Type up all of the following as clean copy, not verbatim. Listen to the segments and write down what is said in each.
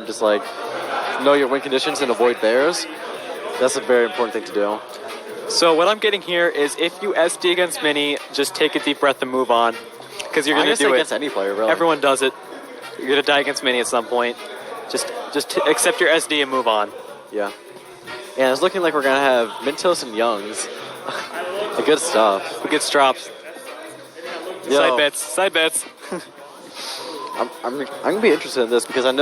just like know your win conditions and avoid theirs. That's a very important thing to do. So what I'm getting here is if you SD against Mini, just take a deep breath and move on. Because you're going to do it against any player, really. Everyone does it. You're going to die against Mini at some point. Just accept your SD and move on. Yeah. And it's looking like we're going to have Mintos and Yungsz. The good stuff. The good strops. Side bets. I'm gonna be interested in this because I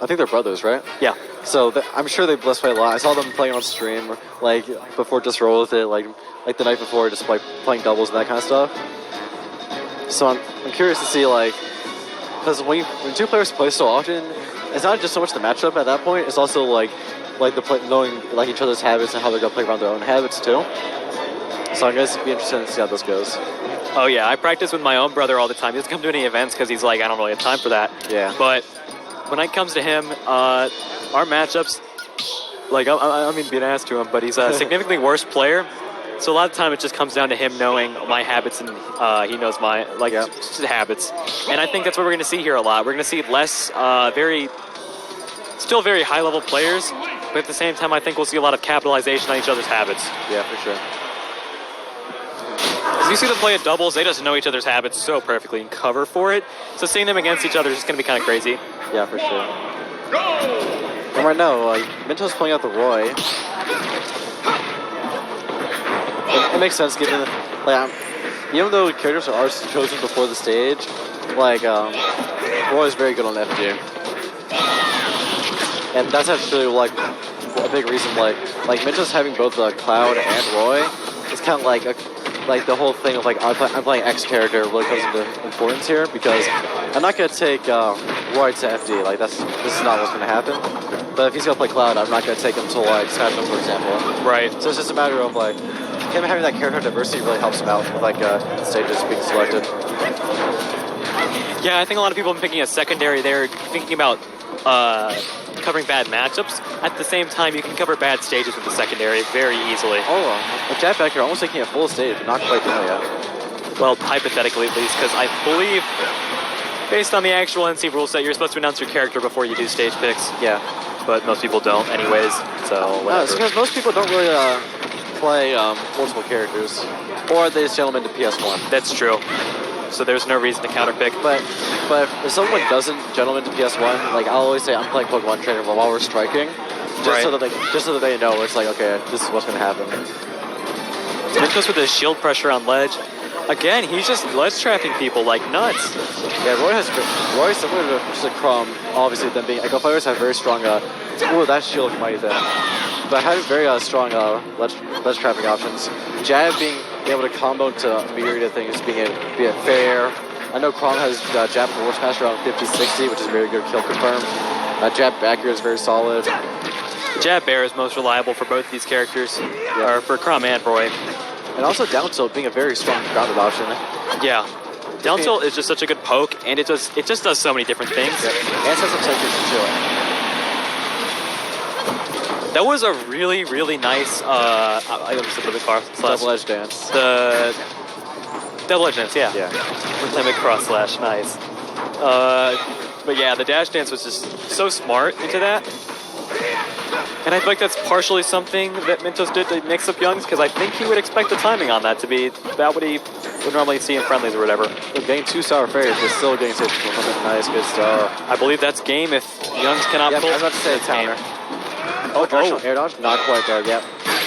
think they're brothers, right? Yeah. So I'm sure they blessed play a lot. I saw them playing on stream, like before Just Roll With It, like the night before, just like playing doubles and that kind of stuff. So I'm curious to see because when two players play so often, it's not just so much the matchup at that point. It's also like knowing each other's habits and how they're gonna play around their own habits too. So I'm gonna be interested to see how this goes. Oh yeah, I practice with my own brother all the time. He doesn't come to any events because he's like, I don't really have time for that. Yeah. But when it comes to him, our matchups, I mean, being asked to him, but he's a significantly worse player. So a lot of the time it just comes down to him knowing my habits and he knows my, just habits. And I think that's what we're going to see here a lot. We're going to see less still very high-level players, but at the same time I think we'll see a lot of capitalization on each other's habits. Yeah, for sure. As you see them play at doubles, they just know each other's habits so perfectly and cover for it. So seeing them against each other is just going to be kind of crazy. Yeah, for sure. And right now, Mintos playing out the Roy. It makes sense given, even though characters are chosen before the stage, Roy is very good on FG. And that's actually, a big reason, Mintos having both Cloud and Roy is kind of like the whole thing of I'm playing X character really comes into importance here because I'm not going to take Roy to FD. This is not what's going to happen. But if he's going to play Cloud, I'm not going to take him to Smash him, for example. Right. So it's just a matter of him having that character diversity really helps him out with stages being selected. Yeah, I think a lot of people have been picking a secondary there, thinking about covering bad matchups. At the same time, you can cover bad stages with the secondary very easily. Oh, with Jab back here, almost taking a full stage, but not quite there yet. Well, hypothetically at least, because I believe, based on the actual NC rule set, you're supposed to announce your character before you do stage picks. Yeah. But most people don't anyways, so whatever. It's because most people don't really play multiple characters, or they just gentlemen to PS1. That's true. So there's no reason to counterpick. But if someone doesn't gentleman to PS1, I'll always say I'm playing Pokemon Trainer while we're striking, so that they know it's okay, this is what's gonna happen. Mintos with his shield pressure on ledge. Again, he's just ledge trapping people like nuts. Yeah, Roy similar to Crumb, obviously them being Echo Fighters have very strong that shield mighty thin. But having very strong ledge trapping options. Jab being able to combo to a myriad of things, being able to be a fair. I know Crom has Jab Force Smash around 50-60, which is very good kill confirm. Jab back here is very solid. Jab Bear is most reliable for both these characters, or for Crom and Roy. And also down tilt being a very strong grounded option. Yeah. Down tilt is just such a good poke, and it just does so many different things. Yeah. And sets up sectors to chill. That was a really, really nice double edge dance. The double edge dance, yeah. Limit cross slash, nice. But yeah, the dash dance was just so smart into that. And I feel like that's partially something that Mintos did to mix up Yungsz, because I think he would expect the timing on that to be about what he would normally see in friendlies or whatever. But getting 2 Sour Fairies, but still getting something nice, good stuff. I believe that's game if Yungsz cannot pull. I was about to say it's counter. Oh, air dodge? Not quite there, yep.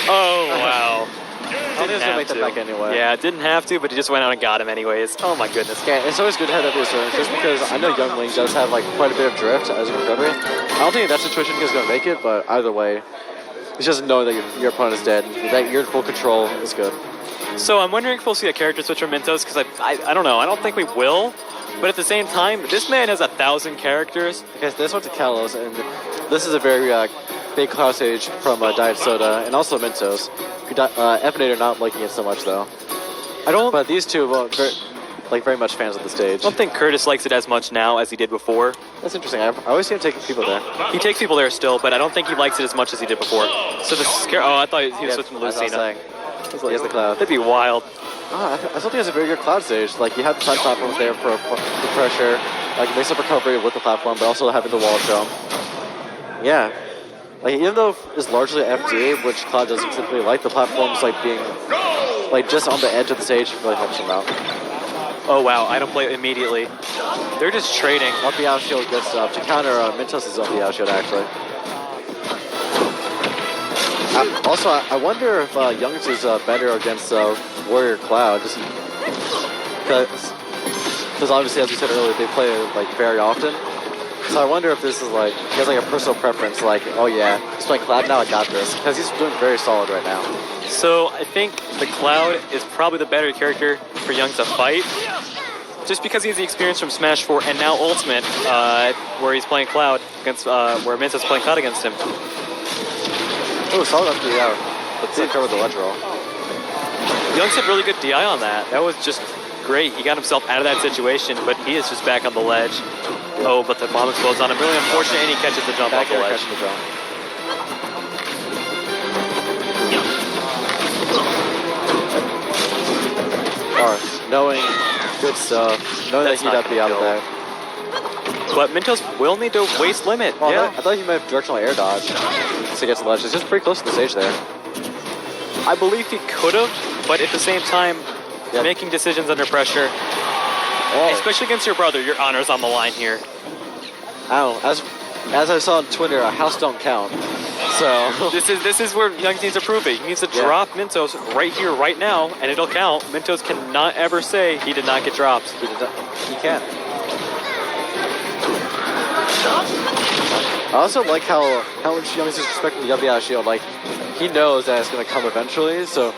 Oh, wow. I think going to make that back anyway. Yeah, didn't have to, but he just went out and got him anyways. Oh my goodness. Yeah, it's always good to have that reserve, just because I know Youngling does have quite a bit of drift as a recovery. I don't think in that situation he's going to make it, but either way, it's just knowing that your opponent is dead, that you're in full control is good. So I'm wondering if we'll see a character switch from Mintos, because I don't know. I don't think we will, but at the same time, this man has 1,000 characters. Okay, this one's a Kalos, and this is a very big Cloud Stage from Diet Soda, and also Mintos. Epinator not liking it so much, though. But these two are very much fans of the stage. I don't think Curtis likes it as much now as he did before. That's interesting. I always see him taking people there. He takes people there still, but I don't think he likes it as much as he did before. So the scare. Oh, I thought he was switching to Lucina. He has the Cloud. That'd be wild. I still think it's a very good Cloud Stage. You have the side platforms there for pressure, mix up recovery with the platform, but also having the wall jump. Yeah. Like, even though it's largely FD, which Cloud doesn't typically like, the platforms, like, being, like, just on the edge of the stage really helps him out. Oh, wow. Item play immediately. They're just trading. Up the out shield, good stuff. To counter MINTOS' up the out shield, actually. Also, I wonder if Yungsz is better against Warrior Cloud, just because obviously, as we said earlier, they play like very often. So I wonder if this is like he has like a personal preference, like, oh yeah, he's playing Cloud now, I got this, because he's doing very solid right now. So I think the Cloud is probably the better character for Yungsz to fight, just because he has the experience from Smash 4 and now Ultimate, where he's playing Cloud against where MINTOS is playing Cloud against him. Oh, solid up the out. Let's see cover the ledge roll. Yungsz had really good DI on that. That was just great. He got himself out of that situation, but he is just back on the ledge. Oh, but the bomb explodes on him. Really unfortunate, and he catches the jump off the ledge. The jump. Knowing good stuff. Knowing that he'd up the out of that. But MINTOS will need to waste limit. Oh, yeah. I thought he might have directional air dodge to get to the ledge. It's just pretty close to the stage there. I believe he could have, but at the same time, making decisions under pressure, especially against your brother, your honor's on the line here. I don't know. As I saw on Twitter, a house don't count. So this is where Yungsz needs to prove it. He needs to drop MINTOS right here, right now, and it'll count. MINTOS cannot ever say he did not get dropped. He can't. I also like how much Yungsz is respecting the up shield. Like, he knows that it's going to come eventually, so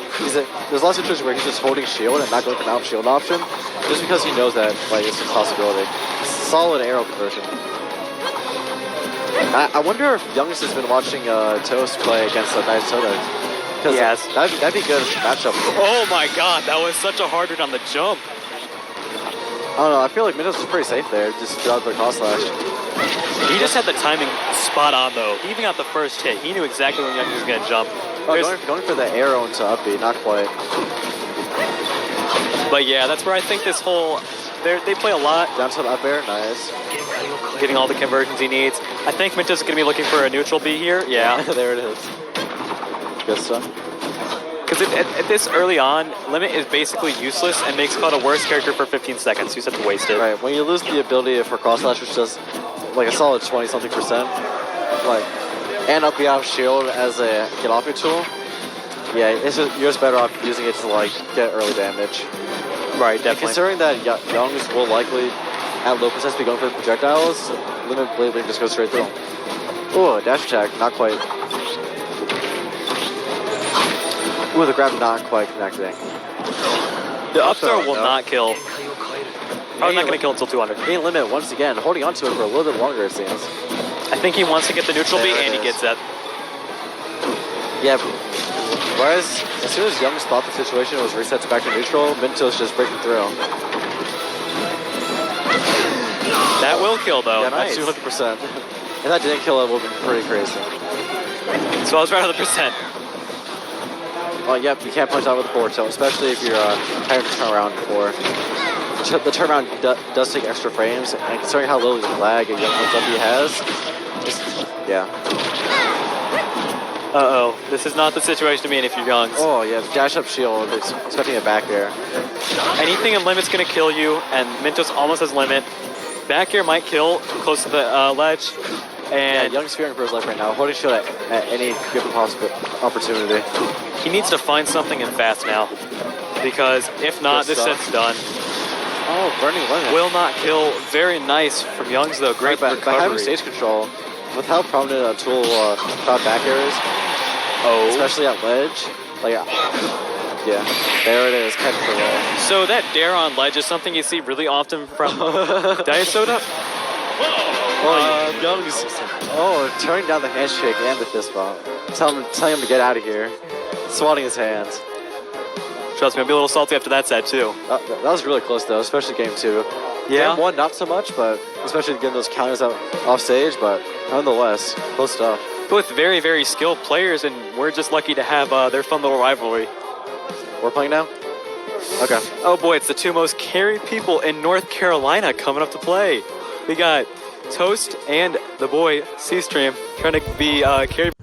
there's lots of situations where he's just holding shield and not going for an out shield option, just because he knows that like it's a possibility. Solid arrow conversion. I wonder if Yungsz has been watching Toast play against Diet Soda. Yes. That'd be a good matchup. Oh my god, that was such a hard hit on the jump. I don't know, I feel like MINTOS was pretty safe there, just throughout the cross slash. He just had the timing spot on, though. He even got the first hit. He knew exactly when Yungsz was going to jump. Oh, going for the arrow into up B, not quite. But yeah, that's where I think this whole... They play a lot. Down to the up air, nice. Getting all the conversions he needs. I think MINTOS is going to be looking for a neutral B here. Yeah. There it is. Good stuff. Because at this early on, Limit is basically useless and makes Cloud a worse character for 15 seconds. You just have to waste it. Right, when you lose the ability for cross slash, which does like a solid 20-something %, like, and up the out shield as a get off your tool, yeah, you're just better off using it to like get early damage. Right, definitely. And considering that Yungsz will likely at low percent be going for the projectiles, Limit Blade just goes straight through. Oh, dash attack, not quite. Ooh, the grab not quite connecting. The up throw will not kill. Probably not going to kill until 200. Main Limit once again, holding on to it for a little bit longer, it seems. I think he wants to get the neutral B, and he gets that. Yeah, whereas as soon as Yungsz thought the situation was reset to back to neutral, MINTOS just breaking through. That will kill, though. Yeah, nice. 200%. If that didn't kill, it would have been pretty crazy. So I was right on the percent. Well, yep, you can't punch out with a forward tilt, especially if you're having to turn around before. The turnaround does take extra frames, and considering how little lag a Yungsz has, yeah. Uh-oh, this is not the situation to be in if you're Yungsz. Oh, yeah, dash up shield, expecting a back air. Anything in Limit's going to kill you, and MINTOS almost has Limit. Back air might kill close to the ledge. And yeah, Yungsz fearing for his life right now, holding shield at any given possible opportunity. He needs to find something in fast now, because if not, this set's done. Oh, burning limit. Will not kill. Very nice from Yungsz, though. Great recovery. By having stage control, with how prominent a tool Cloud back air is, especially at ledge, like, yeah, there it is, catch the roll. So that dare on ledge is something you see really often from Diet Soda. Yungsz, turning down the handshake and the fist bump, telling him to get out of here, swatting his hands. Trust me, I'll be a little salty after that set, too. That was really close, though, especially game 2. Yeah. Game 1, not so much, but especially getting those counters out off stage, but nonetheless, close stuff. Both very, very skilled players, and we're just lucky to have their fun little rivalry. We're playing now? Okay. Oh boy, it's the two most carried people in North Carolina coming up to play. We got Toast and the boy, cstream, trying to be carried.